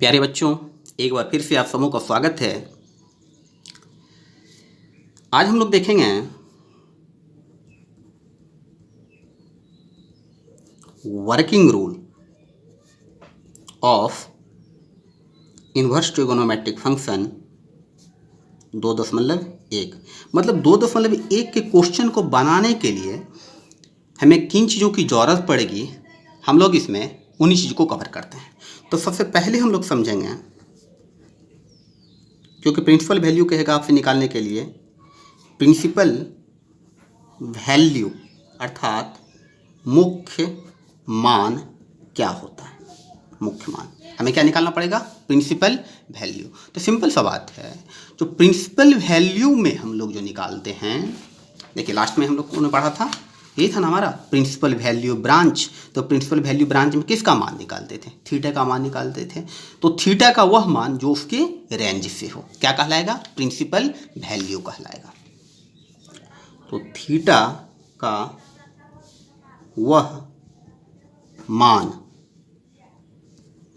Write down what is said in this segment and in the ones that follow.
प्यारे बच्चों, एक बार फिर से आप समूह का स्वागत है। आज हम लोग देखेंगे working rule of inverse trigonometric function 2.1। मतलब 2.1 के क्वेश्चन को बनाने के लिए हमें किन चीज़ों की ज़रूरत पड़ेगी, हम लोग इसमें उन्हीं चीज़ों को कवर करते हैं। तो सबसे पहले हम लोग समझेंगे, क्योंकि प्रिंसिपल वैल्यू कहेगा आपसे निकालने के लिए, प्रिंसिपल वैल्यू अर्थात मुख्य मान क्या होता है। मुख्य मान हमें क्या निकालना पड़ेगा? Principal value. तो सिंपल सा बात है, जो प्रिंसिपल वैल्यू में हम लोग जो निकालते हैं, देखिए लास्ट में हम लोग ने पढ़ा था, ये था ना हमारा प्रिंसिपल वैल्यू ब्रांच। तो प्रिंसिपल वैल्यू ब्रांच में किसका मान निकालते थे? थीटा का मान निकालते थे। तो थीटा का वह मान जो उसके रेंज से हो क्या कहलाएगा? प्रिंसिपल वैल्यू कहलाएगा। तो थीटा का वह मान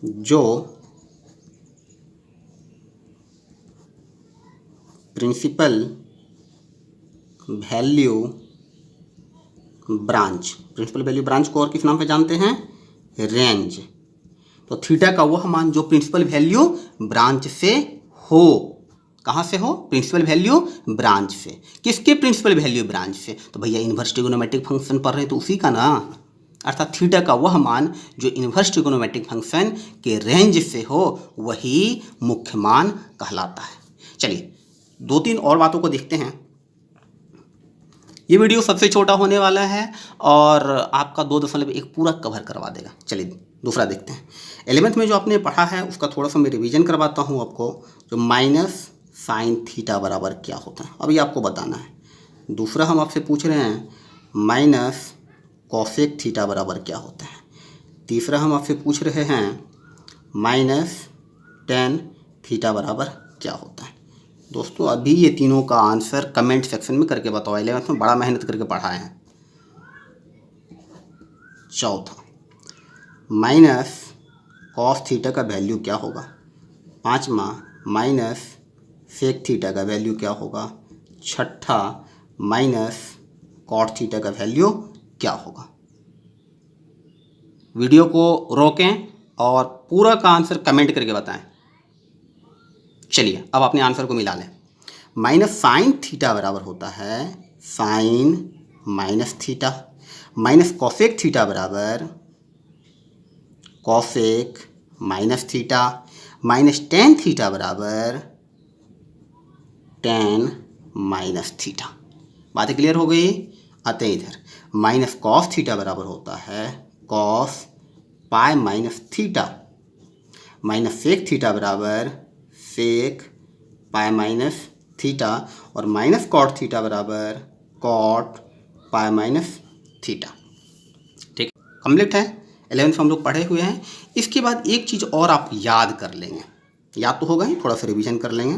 जो principal value branch, principal value branch को और किस नाम पे जानते हैं? रेंज। तो थीटा का वह मान जो प्रिंसिपल वैल्यू ब्रांच से हो। कहाँ से हो? प्रिंसिपल वैल्यू ब्रांच से। किसके प्रिंसिपल वैल्यू ब्रांच से? तो भैया इन्वर्स ट्रिगोनोमेट्रिक फंक्शन पढ़ रहे हैं तो उसी का ना, अर्थात थीटा का वह मान जो इन्वर्स ट्रिगोनोमेट्रिक फंक्शन के रेंज से हो वही मुख्य मान कहलाता है। चलिए 2-3 और बातों को देखते हैं। ये वीडियो सबसे छोटा होने वाला है और आपका 2.1 पूरा कवर करवा देगा। चलिए दूसरा देखते हैं। 11th में जो आपने पढ़ा है उसका थोड़ा सा मैं रिवीजन करवाता हूँ आपको। जो माइनस साइन थीटा बराबर क्या होता है, अभी आपको बताना है। दूसरा हम आपसे पूछ रहे हैं माइनस कॉसेक थीटा बराबर क्या होता है। तीसरा हम आपसे पूछ रहे हैं माइनस टेन थीटा बराबर क्या होता है। दोस्तों अभी ये तीनों का आंसर कमेंट सेक्शन में करके बताओ। 11th में बड़ा मेहनत करके पढ़ाए हैं। चौथा माइनस कॉस थीटा का वैल्यू क्या होगा। पांचवा माइनस सेक थीटा का वैल्यू क्या होगा। छठा माइनस कॉट थीटा का वैल्यू क्या होगा। वीडियो को रोकें और पूरा का आंसर कमेंट करके बताएं। चलिए अब अपने आंसर को मिला लें। माइनस साइन थीटा बराबर होता है sine minus theta. Minus cosec theta बराबर cosec minus theta. Minus tan theta बराबर टेन माइनस थीटा। बातें क्लियर हो गई? आते हैं इधर। माइनस कॉस थीटा बराबर होता है cos pi minus theta. Minus sec theta बराबर सेक पाई माइनस थीटा। और माइनस कॉट थीटा बराबर कॉट पाई माइनस थीटा। ठीक, कंप्लीट है। 11th हम लोग पढ़े हुए हैं। इसके बाद एक चीज़ और आप याद कर लेंगे, याद तो होगा ही, थोड़ा सा रिवीजन कर लेंगे।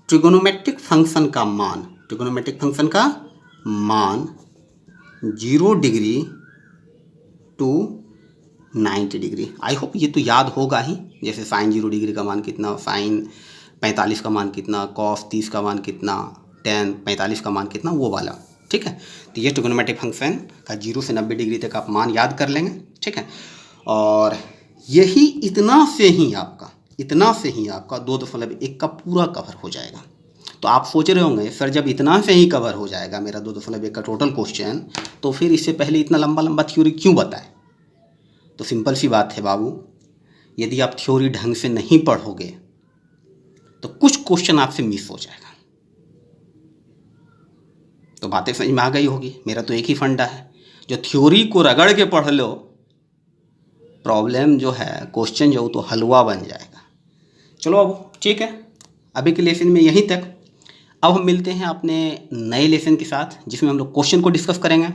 ट्रिगोनोमेट्रिक फंक्शन का मान, ट्रिगोनोमेट्रिक फंक्शन का मान 0 degree to 90 degree. I hope ये तो याद होगा ही। जैसे साइन 0 डिग्री का मान कितना, साइन 45 का मान कितना, कॉस 30 का मान कितना, टेन 45 का मान कितना, वो वाला। ठीक है, तो ये ट्रिगोनोमेट्रिक फंक्शन का 0 से 90 डिग्री तक आप मान याद कर लेंगे। ठीक है, और यही इतना से ही आपका 2.1 का पूरा कवर हो जाएगा। तो आप सोच रहे होंगे सर जब इतना से ही कवर हो जाएगा मेरा 2.1 का टोटल क्वेश्चन, तो फिर इससे पहले इतना लंबा लंबा थ्योरी क्यों बताए? तो सिंपल सी बात है बाबू, यदि आप थ्योरी ढंग से नहीं पढ़ोगे तो कुछ क्वेश्चन आपसे मिस हो जाएगा। तो बातें समझ में आ गई होगी। मेरा तो एक ही फंडा है, जो थ्योरी को रगड़ के पढ़ लो, प्रॉब्लम जो है, क्वेश्चन जो तो हलवा बन जाएगा। चलो अब ठीक है, अभी के लेसन में यहीं तक। अब हम मिलते हैं अपने नए लेसन के साथ, जिसमें हम लोग क्वेश्चन को डिस्कस करेंगे।